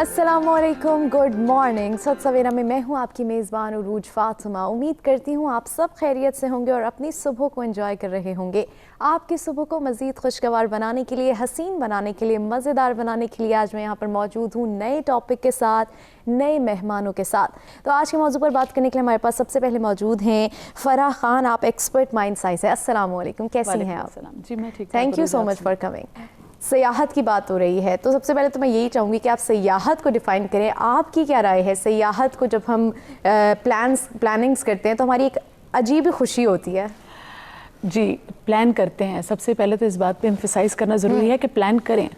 अस्सलामुअलैकुम, good morning. सत सवेरा में मैं हूँ आपकी मेज़बान उरूज फातिमा। उम्मीद करती हूँ आप सब खैरियत से होंगे और अपनी सुबह को एंजॉय कर रहे होंगे। आपकी सुबह को मज़ीद खुशगवार बनाने के लिए, हसीन बनाने के लिए, मज़ेदार बनाने के लिए आज मैं यहाँ पर मौजूद हूँ नए टॉपिक के साथ, नए मेहमानों के साथ। तो आज के मौजू पर बात करने के लिए हमारे पास सबसे पहले मौजूद हैं फ़राह खान। आप एक्सपर्ट माइंड साइंस है। अस्सलामुअलैकुम, कैसी हैं आप? जी मैं ठीक। Thank you so much for coming. सयाहत की बात हो रही है तो सबसे पहले तो मैं यही चाहूँगी कि आप सयाहत को डिफ़ाइन करें। आपकी क्या राय है? सयाहत को जब हम प्लानिंग्स करते हैं तो हमारी एक अजीब ही खुशी होती है। जी, प्लान करते हैं। सबसे पहले तो इस बात पे एम्फसाइज करना ज़रूरी है कि प्लान करें।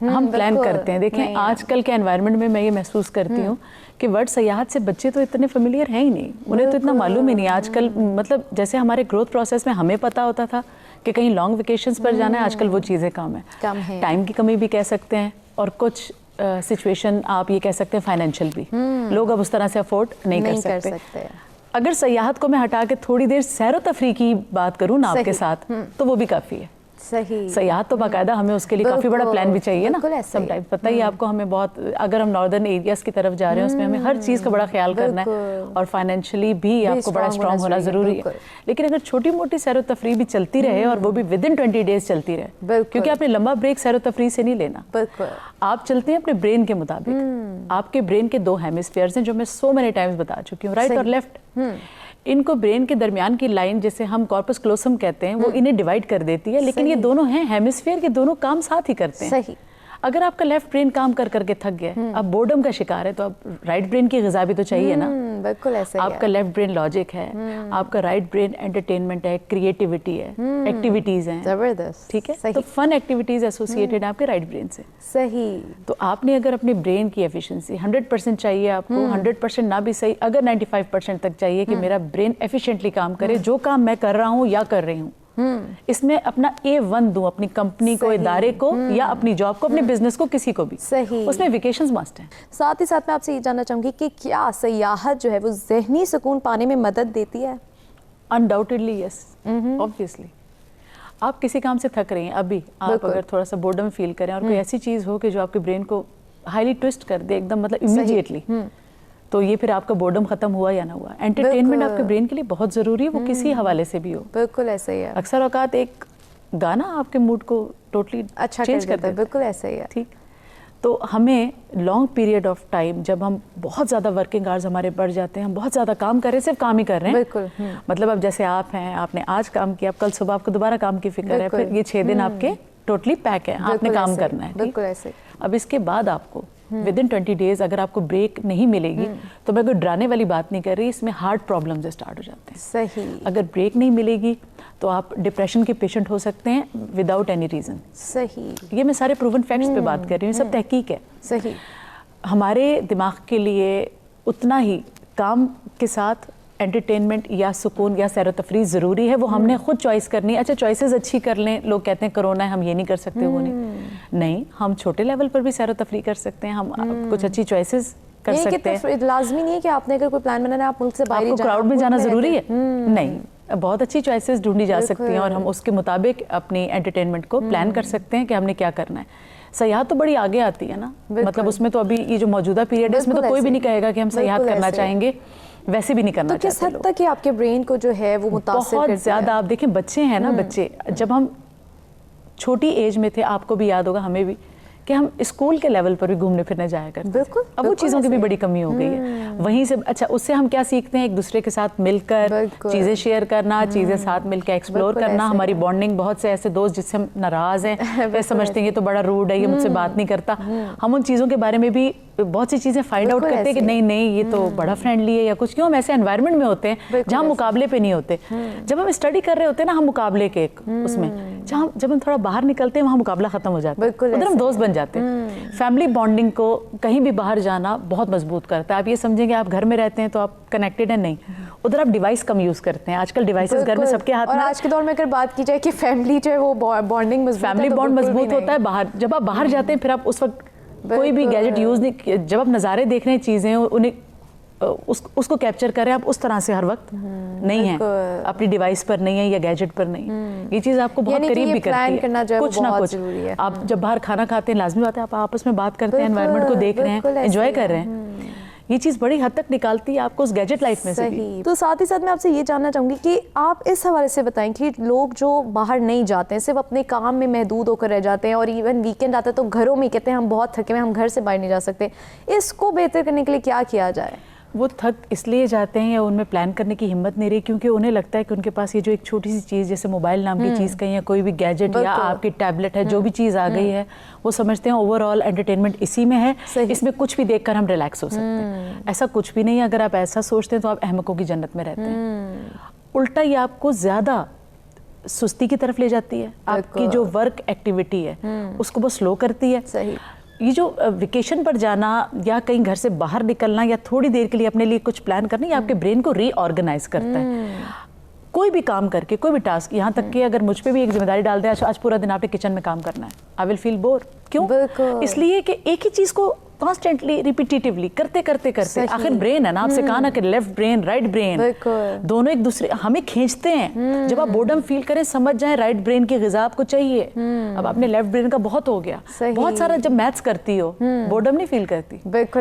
हम प्लान करते हैं। देखें आजकल के एनवायरनमेंट में मैं ये महसूस करती हूँ कि वर्ड सयाहत से बच्चे तो इतने फेमिलियर हैं ही नहीं, उन्हें तो इतना मालूम ही नहीं आजकल। मतलब जैसे हमारे ग्रोथ प्रोसेस में हमें पता होता था कि कहीं लॉन्ग वेकेशंस पर जाना है, आजकल वो चीज़ें कम है। टाइम की कमी भी कह सकते हैं और कुछ सिचुएशन आप ये कह सकते हैं फाइनेंशियल भी, लोग अब उस तरह से अफोर्ड नहीं कर सकते। अगर सयाहत को मैं हटा के थोड़ी देर सैर व तफरी की बात करूँ ना आपके साथ, तो वो भी काफ़ी है। सही। सयाहत तो बाकायदा हमें उसके लिए काफ़ी बड़ा प्लान भी चाहिए ना। समटाइम पता ही आपको, हमें बहुत, अगर हम नॉर्दर्न एरियाज़ की तरफ जा रहे हैं उसमें हमें हर चीज़ का बड़ा ख्याल करना है और फाइनेंशियली भी आपको बड़ा स्ट्रॉन्ग होना ज़रूरी है। लेकिन अगर छोटी मोटी सैर व तफरी भी चलती रहे और वो भी विद इन 20 डेज चलती रहे, क्योंकि आपने लंबा ब्रेक सैर व तफरी से नहीं लेना। आप चलते हैं अपने ब्रेन के मुताबिक। आपके ब्रेन के दो हेमिस्फीयर्स हैं जो मैं सो मेनी टाइम्स बता चुकी हूँ, राइट और लेफ्ट। इनको ब्रेन के दरमियान की लाइन, जिसे हम कॉर्पस क्लोसम कहते हैं, वो इन्हें डिवाइड कर देती है। लेकिन ये दोनों हैं हेमिस्फीयर के, दोनों काम साथ ही करते हैं। सही। अगर आपका लेफ्ट ब्रेन काम कर करके थक गया, अब बोर्डम का शिकार है, तो अब राइट ब्रेन की ग़िज़ा भी तो चाहिए ना। बिल्कुल ऐसे ही आपका लेफ्ट ब्रेन लॉजिक है, आपका राइट ब्रेन एंटरटेनमेंट है, क्रिएटिविटी है, एक्टिविटीज हैं। जबरदस्त। ठीक है, तो फन एक्टिविटीज एसोसिएटेड है आपके राइट ब्रेन से। सही। तो आपने अगर अपने ब्रेन की एफिशिएंसी 100% चाहिए आपको, 100% ना भी सही, अगर 95% तक चाहिए कि मेरा ब्रेन एफिशिएंटली काम करे, जो काम मैं कर रहा हूँ या कर रही हूँ इसमें अपना A1 दूं, अपनी कंपनी को, इदारे को, या अपनी जॉब को, अपने बिजनेस को, किसी को भी। सही। उसमें वेकेशंस मस्ट हैं। साथ ही साथ मैं आपसे ये जानना चाहूंगी कि क्या सयाहत जो है वो ज़हनी सुकून पाने में मदद देती है? Undoubtedly yes, obviously. आप किसी काम से थक रही हैं, अभी आप अगर थोड़ा सा बोर्डम फील करें और कोई ऐसी चीज़ हो कि जो आपके ब्रेन को हाईली ट्विस्ट कर दे एकदम, मतलब इमीडिएटली, तो ये फिर आपका बोर्डम खत्म हुआ या ना हुआ। एंटरटेनमेंट आपके ब्रेन के लिए बहुत ज़रूरी है, वो किसी हवाले से भी हो। बिल्कुल ऐसा ही है। अक्सर औकात एक गाना आपके मूड को टोटली अच्छा चेंज कर देता है। बिल्कुल ऐसा ही है। ठीक। तो हमें लॉन्ग पीरियड ऑफ टाइम, जब हम बहुत ज़्यादा वर्किंग आवर्स हमारे बढ़ जाते हैं, हम बहुत ज़्यादा काम कर रहे हैं, सिर्फ काम ही कर रहे हैं। बिल्कुल। मतलब अब जैसे आप हैं, आपने आज काम किया, अब कल सुबह आपको दोबारा काम की फिक्र है, फिर ये 6 दिन आपके टोटली पैक है, आपने काम करना है। बिल्कुल ऐसे। अब इसके बाद आपको विद इन 20 डेज अगर आपको ब्रेक नहीं मिलेगी, तो मैं कोई डराने वाली बात नहीं कर रही, इसमें हार्ट प्रॉब्लम्स स्टार्ट हो जाते हैं। सही। अगर ब्रेक नहीं मिलेगी तो आप डिप्रेशन के पेशेंट हो सकते हैं विदाउट एनी रीज़न। सही। ये मैं सारे प्रूवन फैक्ट्स पे बात कर रही हूँ, सब तहकीक है। सही। हमारे दिमाग के लिए उतना ही काम के साथ एंटरटेनमेंट या सुकून या सैर व तफरीह ज़रूरी है, वो हमने खुद चॉइस करनी है। अच्छा, चॉइसेस अच्छी कर लें, लोग कहते हैं कोरोना है हम ये नहीं कर सकते, वो नहीं, हम छोटे लेवल पर भी सैर व तफरीह कर सकते हैं, हम कुछ अच्छी चॉइसेस कर सकते हैं। लाजमी नहीं है कि आपने अगर कोई प्लान बनाना है आप मुल्क से बाहर आपको क्राउड में जाना ज़रूरी है, नहीं, बहुत अच्छी चॉइसेस ढूंढी जा सकती हैं और हम उसके मुताबिक अपनी एंटरटेनमेंट को प्लान कर सकते हैं कि हमने क्या करना है। सयाहत तो बड़ी आगे आती है ना, मतलब उसमें तो अभी ये जो मौजूदा पीरियड है इसमें तो कोई भी नहीं कहेगा कि हम सयाहत करना चाहेंगे, वैसे भी नहीं करना चाहते। तो किस हद तक आपके ब्रेन को जो है वो मुतासिर करता है? बहुत ज़्यादा। आप देखें बच्चे हैं ना, बच्चे जब हम छोटी एज में थे, आपको भी याद होगा, हमें भी, कि हम स्कूल के लेवल पर भी घूमने फिरने जाया करते। बिल्कुल। अब वो चीज़ों की भी बड़ी कमी हो गई है। वहीं से अच्छा, उससे हम क्या सीखते हैं? एक दूसरे के साथ मिलकर चीज़ें शेयर करना, चीज़ें साथ मिलकर एक्सप्लोर करना। हमारी बॉन्डिंग, बहुत से ऐसे दोस्त जिससे हम नाराज़ हैं, वे समझते हैं ये तो बड़ा रूड है, ये मुझसे बात नहीं करता, हम उन चीज़ों के बारे में भी बहुत सी चीज़ें फाइंड आउट करते हैं कि नहीं नहीं ये तो बड़ा फ्रेंडली है या कुछ। क्यों हम ऐसे एनवायरनमेंट में होते हैं जहाँ मुकाबले पे नहीं होते। जब हम स्टडी कर रहे होते हैं ना, हम मुकाबले के उसमें, जहाँ जब हम थोड़ा बाहर निकलते हैं वहाँ मुकाबला खत्म हो जाता है, उधर हम दोस्त बन जाते हैं। फैमिली बॉन्डिंग को कहीं भी बाहर जाना बहुत मजबूत करता है। आप ये समझेंगे आप घर में रहते हैं तो आप कनेक्टेड हैं, नहीं, उधर आप डिवाइस कम यूज़ करते हैं। आजकल डिवाइसेस घर में सबके हाथ में। और आज के दौर में अगर बात की जाए कि फैमिली जो है वो बॉन्डिंग मजबूत, फैमिली बॉन्ड मजबूत होता है बाहर। जब आप बाहर जाते हैं फिर आप उस वक्त कोई भी गैजेट यूज़ नहीं, जब आप नज़ारे देख रहे हैं, चीज़ें उन्हें उसको कैप्चर करें आप उस तरह से हर वक्त नहीं है, अपनी डिवाइस पर नहीं है या गैजेट पर नहीं। ये चीज़ आपको बहुत करीब भी करती है, कुछ ना कुछ। आप जब बाहर खाना खाते हैं, लाजमी बात है आप आपस में बात करते हैं, एनवायरनमेंट को देख रहे हैं, एंजॉय कर रहे हैं, ये चीज़ बड़ी हद तक निकालती है आपको उस गैजेट लाइफ में से भी। तो साथ ही साथ मैं आपसे ये जानना चाहूँगी कि आप इस हवाले से बताएं कि लोग जो बाहर नहीं जाते हैं, सिर्फ अपने काम में महदूद होकर रह जाते हैं और इवन वीकेंड आता है तो घरों में कहते हैं हम बहुत थके हैं, हम घर से बाहर नहीं जा सकते, इसको बेहतर करने के लिए क्या किया जाए? वो थक इसलिए जाते हैं या उनमें प्लान करने की हिम्मत नहीं रही क्योंकि उन्हें लगता है कि उनके पास ये जो एक छोटी सी चीज़ जैसे मोबाइल नाम की चीज़ कहीं या कोई भी गैजेट या आपकी टैबलेट है, जो भी चीज़ आ गई है, वो समझते हैं ओवरऑल एंटरटेनमेंट इसी में है, इसमें कुछ भी देखकर हम रिलैक्स हो सकते हैं। ऐसा कुछ भी नहीं है। अगर आप ऐसा सोचते हैं तो आप अहमकों की जन्नत में रहते हैं। उल्टा ये आपको ज़्यादा सुस्ती की तरफ ले जाती है, आपकी जो वर्क एक्टिविटी है उसको बहुत स्लो करती है। सही। ये जो वेकेशन पर जाना या कहीं घर से बाहर निकलना या थोड़ी देर के लिए अपने लिए कुछ प्लान करना, ये आपके ब्रेन को रीऑर्गेनाइज करता है। कोई भी काम करके, कोई भी टास्क, यहाँ तक कि अगर मुझ पे भी एक जिम्मेदारी डाल दे, आज पूरा दिन आपने किचन में काम करना है, आई विल फील बोर। क्यों? इसलिए कि एक ही चीज़ को कॉन्स्टेंटली रिपीटेटिवली करते करते करते आखिर ब्रेन है ना, आपसे कहा ना कि लेफ्ट ब्रेन राइट ब्रेन दोनों एक दूसरे हमें खींचते हैं। जब आप बोर्डम फील करें, समझ जाएं राइट ब्रेन की ग़िज़ा आपको चाहिए। अब आपने लेफ्ट ब्रेन का बहुत हो गया, बहुत सारा जब मैथ्स करती हो बोर्डम नहीं फील करती,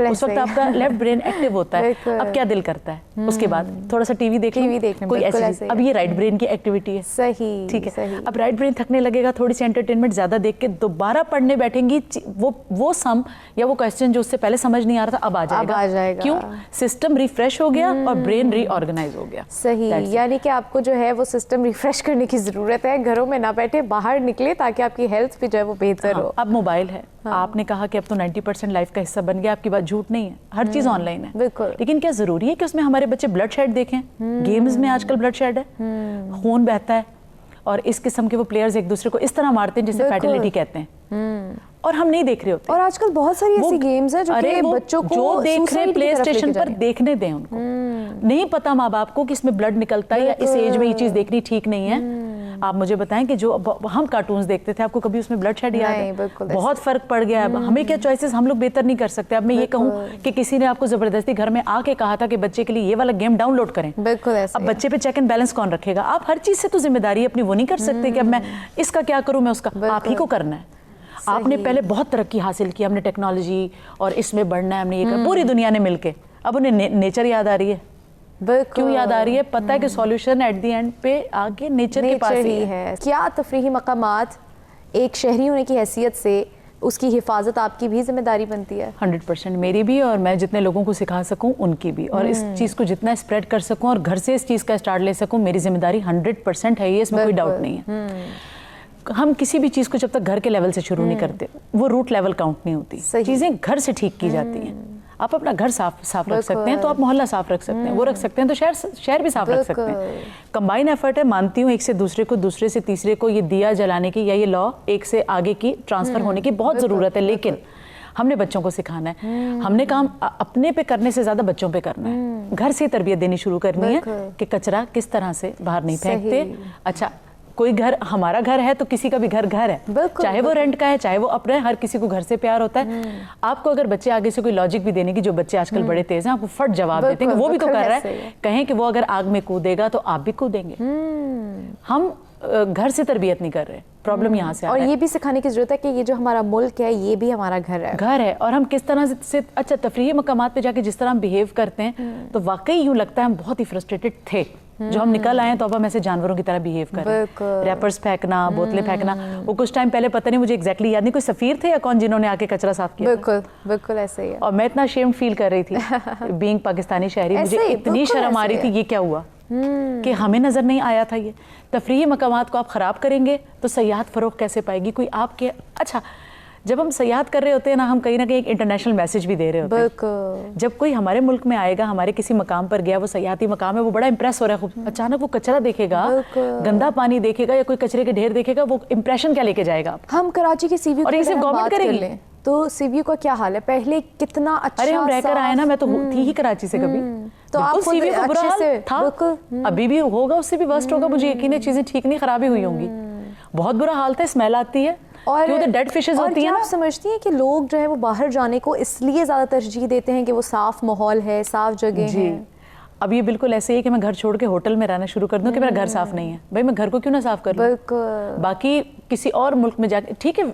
उस वक्त आपका लेफ्ट ब्रेन एक्टिव होता है। अब क्या दिल करता है उसके बाद? थोड़ा सा टीवी देख लो, कोई ऐसी चीज़। अब ये राइट ब्रेन की एक्टिविटी है। सही, ठीक है। अब राइट ब्रेन थकने लगेगा, थोड़ी सी एंटरटेनमेंट ज़्यादा देख के दोबारा पढ़ने बैठेंगी, वो सम या वो क्वेश्चन जो उससे पहले समझ नहीं आ रहा था अब आ जाएगा। क्यों? सिस्टम रिफ्रेश हो गया और ब्रेन रीऑर्गेनाइज हो गया। सही, यानी कि आपको जो है वो सिस्टम रिफ्रेश करने की जरूरत है, घरों में ना बैठे, बाहर निकले ताकि आपकी हेल्थ भी जो है वो बेहतर हो। अब मोबाइल है, आपने कहा कि अब तो 90% लाइफ का हिस्सा बन गया, आपकी बात झूठ नहीं है, हर चीज ऑनलाइन है। बिल्कुल। लेकिन क्या जरूरी है कि उसमें हमारे बच्चे ब्लड शेड देखें? गेम्स में आजकल ब्लड शेड है, खून बहता है और इस किस्म के वो प्लेयर्स एक दूसरे को इस तरह मारते हैं जिसे फैटलिटी कहते हैं, और हम नहीं देख रहे होते। और आजकल बहुत सारी ऐसी गेम्स हैं जो कि बच्चों को जो देख रहे हैं प्ले स्टेशन पर, देखने दें उनको। नहीं पता माँ बाप को कि इसमें ब्लड निकलता है या इस एज में ये चीज देखनी ठीक नहीं है। आप मुझे बताएं कि जो हम कार्टून्स देखते थे, आपको कभी उसमें ब्लड शेड याद है? बहुत फर्क पड़ गया है। हमें क्या चॉइसेस हम लोग बेहतर नहीं कर सकते। अब मैं ये कहूँ कि किसी ने आपको जबरदस्ती घर में आके कहा था कि बच्चे के लिए ये वाला गेम डाउनलोड करें, अब बच्चे पे चेक एंड बैलेंस कौन रखेगा? आप हर चीज से तो जिम्मेदारी अपनी वो नहीं कर सकते कि अब मैं इसका क्या करूँ, मैं उसका। आप ही को करना है। आपने पहले बहुत तरक्की हासिल की, हमने टेक्नोलॉजी और इसमें बढ़ना है, हमने ये कर, पूरी दुनिया ने मिलके, अब उन्हें नेचर याद आ रही है। क्यों याद आ रही है? पता है कि सॉल्यूशन एट द एंड पे आगे नेचर के पास ही है। क्या तफरीही मकामात एक शहरी होने की हैसियत से उसकी हिफाजत आपकी भी जिम्मेदारी बनती है? 100% मेरी भी, और मैं जितने लोगों को सिखा सकूं उनकी भी, और इस चीज़ को जितना स्प्रेड कर सकूं और घर से इस चीज़ का स्टार्ट ले सकूं, मेरी जिम्मेदारी 100% है, ये इसमें कोई डाउट नहीं है। हम किसी भी चीज़ को जब तक घर के लेवल से शुरू नहीं करते, वो रूट लेवल काउंट नहीं होती। चीज़ें घर से ठीक की जाती हैं। आप अपना घर साफ रख सकते हैं तो आप मोहल्ला साफ रख सकते हैं, वो रख सकते हैं तो शहर भी साफ रख सकते हैं। कंबाइन एफर्ट है, मानती हूँ, एक से दूसरे को, दूसरे से तीसरे को ये दिया जलाने की या ये लॉ एक से आगे की ट्रांसफर होने की बहुत ज़रूरत है। लेकिन हमने बच्चों को सिखाना है, हमने काम अपने पे करने से ज़्यादा बच्चों पे करना है। घर से तरबियत देनी शुरू करनी है कि कचरा किस तरह से बाहर नहीं फेंकते। अच्छा, कोई घर, हमारा घर है तो किसी का भी घर है, चाहे वो रेंट का है चाहे वो अपना है, हर किसी को घर से प्यार होता है। आपको अगर बच्चे आगे से कोई लॉजिक भी देने की, जो बच्चे आजकल बड़े तेज हैं, आपको फट जवाब देते हैं कि वो भी तो कर रहा है, कहें कि वो अगर आग में कूदेगा तो आप भी कूदेंगे। हम घर से तरबियत नहीं कर रहे, प्रॉब्लम यहाँ से आ रहा है। और ये भी सिखाने की जरूरत है कि ये जो हमारा मुल्क है ये भी हमारा घर है और हम किस तरह से अच्छा तफरीही मकामात पे जाके जिस तरह हम बिहेव करते हैं, तो वाकई यूँ लगता है हम बहुत ही फ्रस्ट्रेटेड थे। जो हम निकल आए हैं तो अब हम ऐसे जानवरों की तरह बिहेव कर रहे हैं। रैपर्स फेंकना, बोतलें फेंकना, वो कुछ टाइम पहले पता नहीं, मुझे एग्जैक्टली याद नहीं, कोई सफीर थे या कौन जिन्होंने आके कचरा साफ किया। बिल्कुल ऐसे ही है। और मैं इतना शेम फील कर रही थी बीइंग पाकिस्तानी शहरी, मुझे इतनी शर्म आ रही थी, ये क्या हुआ कि हमें नजर नहीं आया था। ये तफरीही मकामात को आप खराब करेंगे तो सयाहत फरोख कैसे पाएगी कोई आपके? अच्छा, जब हम सयाहत कर रहे होते हैं ना, हम कहीं ना कहीं एक इंटरनेशनल मैसेज भी दे रहे होते हैं। जब कोई हमारे मुल्क में आएगा, हमारे किसी मकाम पर गया, वो सयाहती मकाम है, वो बड़ा इंप्रेस हो रहा है, अचानक वो कचरा देखेगा, गंदा पानी देखेगा या कोई कचरे के ढेर देखेगा, वो इंप्रेशन क्या लेके जाएगा? हम कराची के सीवी और इसे गवर्नमेंट करेगी तो सीवी का क्या हाल है? पहले कितना अच्छा, अरे हम रहकर आए ना, मैं तो थी ही कराची से कभी, तो आपको सीवी का बुरा हाल था, अभी भी होगा, उससे भी वर्स्ट होगा, मुझे यकीन है। चीजें ठीक नहीं, खराबी हुई होंगी, बहुत बुरा हाल था, स्मेल आती है। और डेड फिशेस होती हैं ना। आप समझती हैं कि लोग जो है वो बाहर जाने को इसलिए ज़्यादा तरजीह देते हैं कि वो साफ़ माहौल है, साफ़ जगह है। अब ये बिल्कुल ऐसे ही कि मैं घर छोड़ के होटल में रहना शुरू कर दूं कि मेरा घर साफ नहीं है। भाई मैं घर को क्यों ना साफ कर लूं? बाकी किसी और मुल्क में जाके, ठीक है,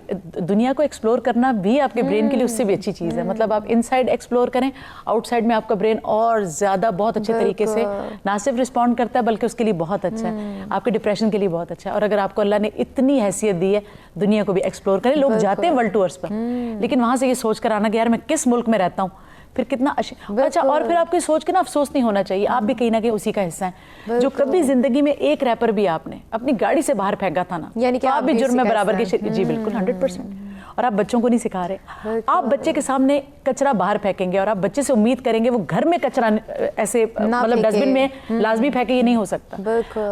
दुनिया को एक्सप्लोर करना भी आपके ब्रेन के लिए उससे भी अच्छी चीज़ है। मतलब आप इनसाइड एक्सप्लोर करें, आउटसाइड में आपका ब्रेन और ज़्यादा बहुत अच्छे तरीके से ना सिर्फ रिस्पॉन्ड करता है बल्कि उसके लिए बहुत अच्छा है, आपके डिप्रेशन के लिए बहुत अच्छा है। और अगर आपको अल्लाह ने इतनी हैसियत दी है, दुनिया को भी एक्सप्लोर करें। लोग जाते हैं वर्ल्ड टूर्स पर, लेकिन वहाँ से ये सोच कर आना कि यार मैं किस मुल्क में रहता हूँ, फिर कितना अच्छा। और फिर आपकी सोच के ना अफसोस नहीं होना चाहिए, आप भी कहीं ना कहीं उसी का हिस्सा हैं। जो कभी जिंदगी में एक रैपर भी आपने अपनी गाड़ी से बाहर फेंका था ना, यानी कि आप भी जुर्म में बराबर के। जी बिल्कुल, 100%। और आप बच्चों को नहीं सिखा रहे। आप बच्चे के सामने कचरा बाहर फेंकेंगे और आप बच्चे से उम्मीद करेंगे वो घर में कचरा ऐसे मतलब डस्टबिन में लाजमी फेंके, ये नहीं हो सकता।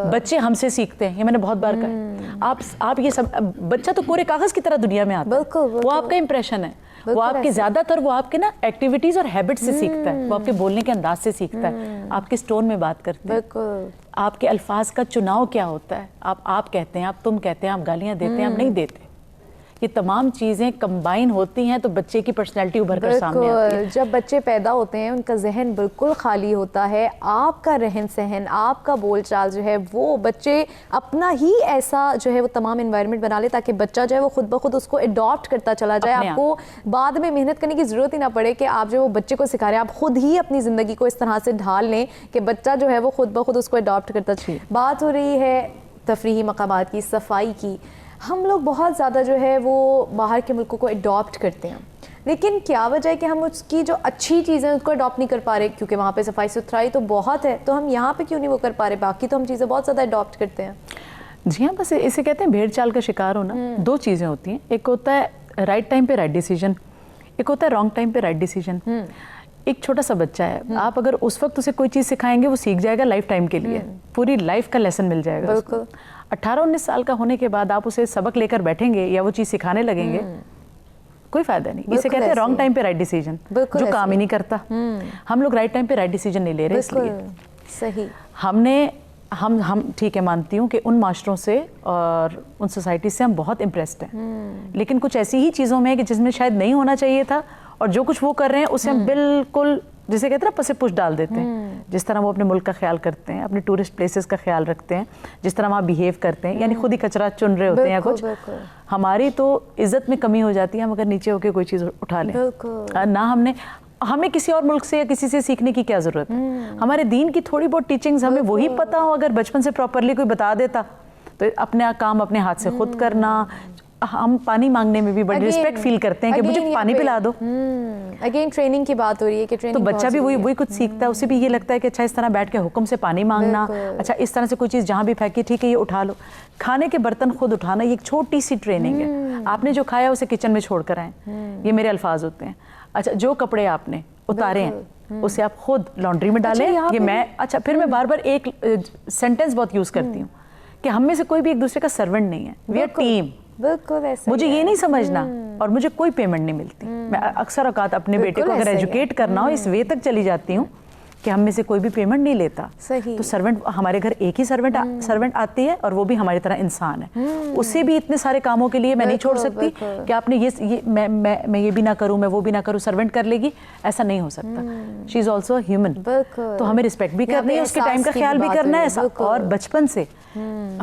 बच्चे हमसे सीखते हैं, ये मैंने बहुत बार कहा। आप ये सब, बच्चा तो कोरे कागज की तरह दुनिया में आता है, वो आपका इंप्रेशन है, वो आपके ज्यादातर वो आपके ना एक्टिविटीज और हैबिट से सीखता है, वो आपके बोलने के अंदाज से सीखता है, आप किस टोन में बात करते हैं, आपके अल्फाज का चुनाव क्या होता है, आप कहते हैं, आप तुम कहते हैं, आप गालियां देते हैं, आप नहीं देते। ये तमाम चीज़ें कंबाइन होती हैं तो बच्चे की पर्सनैलिटी उभर कर सामने आती है। जब बच्चे पैदा होते हैं उनका जहन बिल्कुल खाली होता है, आपका रहन सहन, आपका बोलचाल जो है वो बच्चे अपना ही ऐसा जो है वो तमाम एनवायरनमेंट बना ले ताकि बच्चा जो है वो खुद ब खुद उसको अडॉप्ट करता चला जाए। आपको बाद में मेहनत करने की ज़रूरत ही ना पड़े कि आप जो वो बच्चे को सिखा रहे हैं, आप खुद ही अपनी ज़िंदगी को इस तरह से ढाल लें कि बच्चा जो है वो खुद ब खुद उसको अडॉप्ट करता चले। बात हो रही है तफरीही मकामात की, सफाई की। हम लोग बहुत ज़्यादा जो है वो बाहर के मुल्कों को अडॉप्ट करते हैं, लेकिन क्या वजह है कि हम उसकी जो अच्छी चीज़ें उसको अडॉप्ट नहीं कर पा रहे? क्योंकि वहाँ पे सफाई सुथराई तो बहुत है, तो हम यहाँ पे क्यों नहीं वो कर पा रहे? बाकी तो हम चीज़ें बहुत ज़्यादा अडॉप्ट करते हैं। जी हाँ, बस इसे कहते हैं भेड़ चाल का शिकार होना। दो चीज़ें होती हैं, एक होता है राइट टाइम पे राइट डिसीजन, एक होता है रॉन्ग टाइम पे राइट डिसीजन। एक छोटा सा बच्चा है, आप अगर उस वक्त उसे कोई चीज़ सिखाएंगे वो सीख जाएगा लाइफ टाइम के लिए, पूरी लाइफ का लेसन मिल जाएगा। बिल्कुल। 18-19 साल का होने के बाद आप उसे सबक लेकर बैठेंगे या वो चीज़ सिखाने लगेंगे, कोई फायदा नहीं। इसे कहते हैं रॉन्ग टाइम पे राइट डिसीजन, जो काम ही नहीं करता। हम लोग राइट टाइम पे राइट डिसीजन नहीं ले रहे, इसलिए सही हम ठीक है, मानती हूँ कि उन माशरों से और उन सोसाइटी से हम बहुत इम्प्रेस्ड हैं, लेकिन कुछ ऐसी ही चीज़ों में कि जिसमें शायद नहीं होना चाहिए था, और जो कुछ वो कर रहे हैं उसे हम बिल्कुल, जिसे कहते हैं ना, पसे पुश डाल देते हैं। जिस तरह वो अपने मुल्क का ख्याल करते हैं, अपने टूरिस्ट प्लेसेस का ख्याल रखते हैं, जिस तरह वहाँ बिहेव करते हैं, यानी खुद ही कचरा चुन रहे होते हैं या कुछ। हमारी तो इज्जत में कमी हो जाती है हम अगर नीचे होकर कोई चीज़ उठा लें ना। हमें किसी और मुल्क से या किसी से सीखने की क्या ज़रूरत है? हमारे दीन की थोड़ी बहुत टीचिंग्स हमें वही पता हो, अगर बचपन से प्रॉपरली कोई बता देता तो अपने काम अपने हाथ से खुद करना। हम पानी मांगने में भी बड़ी रिस्पेक्ट फील करते हैं कि मुझे पानी पिला दो। अगेन ट्रेनिंग की बात हो रही है कि ट्रेनिंग, तो बच्चा भी वही कुछ सीखता है, उसे भी ये लगता है कि अच्छा इस तरह बैठ के हुक्म से पानी मांगना, अच्छा इस तरह से कोई चीज़ जहाँ भी फेंकी, ठीक है ये उठा लो। खाने के बर्तन खुद उठाना, ये एक छोटी सी ट्रेनिंग है। आपने जो खाया उसे किचन में छोड़ कर आए, ये मेरे अल्फाज होते हैं। अच्छा, जो कपड़े आपने उतारे हैं उसे आप खुद लॉन्ड्री में डालें। ये मैं फिर मैं बार बार एक सेंटेंस बहुत यूज़ करती हूँ कि हम में से कोई भी एक दूसरे का सर्वेंट नहीं है, वी आर टीम। बिल्कुल ऐसा। मुझे ये नहीं समझना और मुझे कोई पेमेंट नहीं मिलती। मैं अक्सर औकात अपने बेटे को अगर एजुकेट करना हो इस वे तक चली जाती हूँ कि हम में से कोई भी पेमेंट नहीं लेता। सही। तो सर्वेंट, हमारे घर एक ही सर्वेंट आती है और वो भी हमारी तरह इंसान है। उसे भी इतने सारे कामों के लिए मैं नहीं छोड़ सकती कि आपने ये मैं ये भी ना करूँ, मैं वो भी ना करूँ, सर्वेंट कर लेगी, ऐसा नहीं हो सकता। She is also human. तो हमें रिस्पेक्ट भी करनी है, उसके टाइम का ख्याल भी करना है। और बचपन से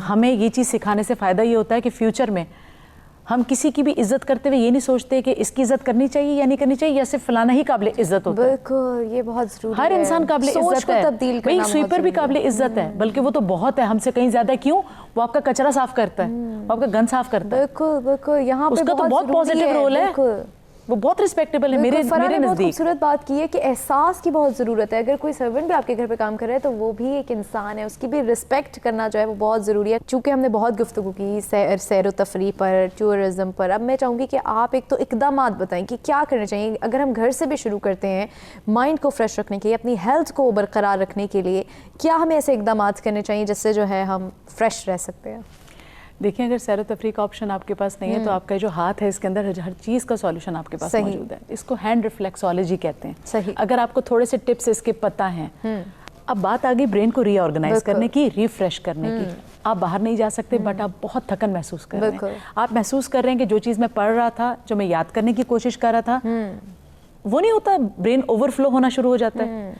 हमें ये चीज़ सिखाने से फ़ायदा ये होता है कि फ्यूचर में हम किसी की भी इज्जत करते हुए ये नहीं सोचते कि इसकी इज्जत करनी चाहिए या नहीं करनी चाहिए, या सिर्फ फलाना ही काबिल इज्जत होता है। बिल्कुल, ये बहुत जरूरी है। हर इंसान काबिल इज्जत है, वही स्वीपर भी काबिल इज्जत है, बल्कि वो तो बहुत है, हमसे कहीं ज्यादा। क्यों? वो आपका कचरा साफ करता है, वो आपका गन साफ करता है। बिल्कुल बिल्कुल, यहाँ पे उसका तो बहुत पॉजिटिव रोल है, वो बहुत रिस्पेक्टेबल है मेरे नजदीक। बहुत खूबसूरत बात की है कि एहसास की बहुत ज़रूरत है। अगर कोई सर्वेंट भी आपके घर पे काम कर रहा है तो वो भी एक इंसान है, उसकी भी रिस्पेक्ट करना जो है वो बहुत ज़रूरी है। चूँकि हमने बहुत गुफ्तगू की सैर व तफरीह पर, टूरिज़म पर, अब मैं चाहूँगी कि आप एक तो इक़दामात बताएं कि क्या करने चाहिए अगर हम घर से भी शुरू करते हैं माइंड को फ्रेश रखने के लिए, अपनी हेल्थ को बरकरार रखने के लिए। क्या हमें ऐसे इक़दामात करने चाहिए जिससे जो है हम फ्रेश रह सकते हैं? देखिए, अगर सैर तफरीह का ऑप्शन आपके पास नहीं है तो आपका जो हाथ है इसके अंदर हर चीज़ का सॉल्यूशन आपके पास मौजूद है। इसको हैंड रिफ्लेक्सोलॉजी कहते हैं। सही। अगर आपको थोड़े से टिप्स इसके पता हैं, अब बात आ गई ब्रेन को रीऑर्गेनाइज करने की, रिफ्रेश करने की। आप बाहर नहीं जा सकते बट आप बहुत थकन महसूस कर रहे हैं। आप महसूस कर रहे हैं कि जो चीज़ मैं पढ़ रहा था, जो मैं याद करने की कोशिश कर रहा था, वो नहीं होता, ब्रेन ओवरफ्लो होना शुरू हो जाता है।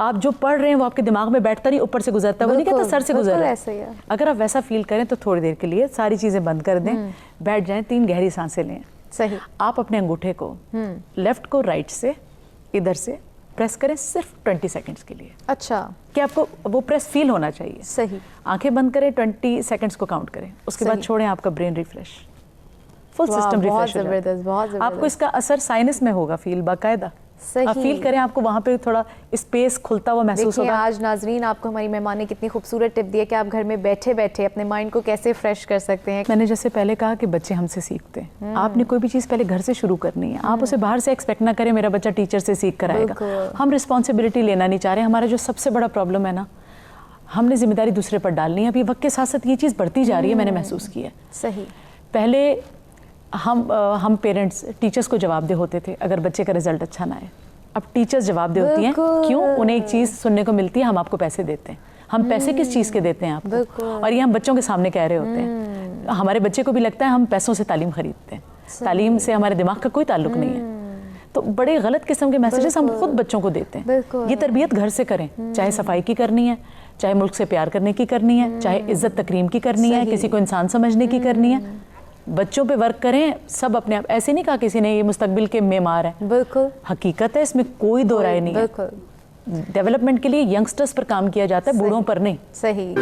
आप जो पढ़ रहे हैं वो आपके दिमाग में बैठता नहीं, ऊपर से गुजरता है, वो नहीं कहता सर से गुजर रहा है। अगर आप वैसा फील करें तो थोड़ी देर के लिए सारी चीज़ें बंद कर दें, बैठ जाएं, 3 गहरी सांसें लें। सही। आप अपने अंगूठे को लेफ्ट को राइट से इधर से प्रेस करें सिर्फ 20 सेकंड्स के लिए। अच्छा। कि आपको वो प्रेस फील होना चाहिए। सही। आंखें बंद करें, 20 सेकंड्स को काउंट करें, उसके बाद छोड़ें, आपका brain refresh, full system refresh हो जाता है। बहुत जबरदस्त। आपको इसका असर साइनस में होगा फील, बाकायदा। सही। आप फील करें, आपको वहाँ पे थोड़ा स्पेस खुलता हुआ महसूस होगा। आज नाजरीन आपको हमारी मेहमान ने कितनी खूबसूरत टिप दी है कि आप घर में बैठे बैठे अपने माइंड को कैसे फ्रेश कर सकते हैं। मैंने जैसे पहले कहा कि बच्चे हमसे सीखते हैं। आपने कोई भी चीज़ पहले घर से शुरू करनी है। आप उसे बाहर से एक्सपेक्ट ना करें मेरा बच्चा टीचर से सीख कर आएगा। हम रिस्पॉन्सिबिलिटी लेना नहीं चाह रहे। हमारा जो सबसे बड़ा प्रॉब्लम है ना, हमने जिम्मेदारी दूसरे पर डालनी है। अभी वक्त के साथ साथ ये चीज़ बढ़ती जा रही है, मैंने महसूस किया। सही। पहले हम पेरेंट्स टीचर्स को जवाबदेह होते थे अगर बच्चे का रिजल्ट अच्छा ना आए। अब टीचर्स जवाबदेह होती हैं, क्यों? उन्हें एक चीज़ सुनने को मिलती है, हम आपको पैसे देते हैं। हम पैसे किस चीज़ के देते हैं आपको? और ये हम बच्चों के सामने कह रहे होते हैं। हमारे बच्चे को भी लगता है हम पैसों से तालीम खरीदते हैं। तालीम से हमारे दिमाग का कोई ताल्लुक नहीं है। तो बड़े गलत किस्म के मैसेजेस हम खुद बच्चों को देते हैं। ये तरबियत घर से करें, चाहे सफाई की करनी है, चाहे मुल्क से प्यार करने की करनी है, चाहे इज्जत तकरीम की करनी है, किसी को इंसान समझने की करनी है। बच्चों पे वर्क करें सब अपने आप। ऐसे नहीं कहा किसी ने ये मुस्तकबिल के मेमार है। बिल्कुल हकीकत है, इसमें कोई दो राय नहीं है। डेवलपमेंट के लिए यंगस्टर्स पर काम किया जाता है, बूढ़ों पर नहीं। सही।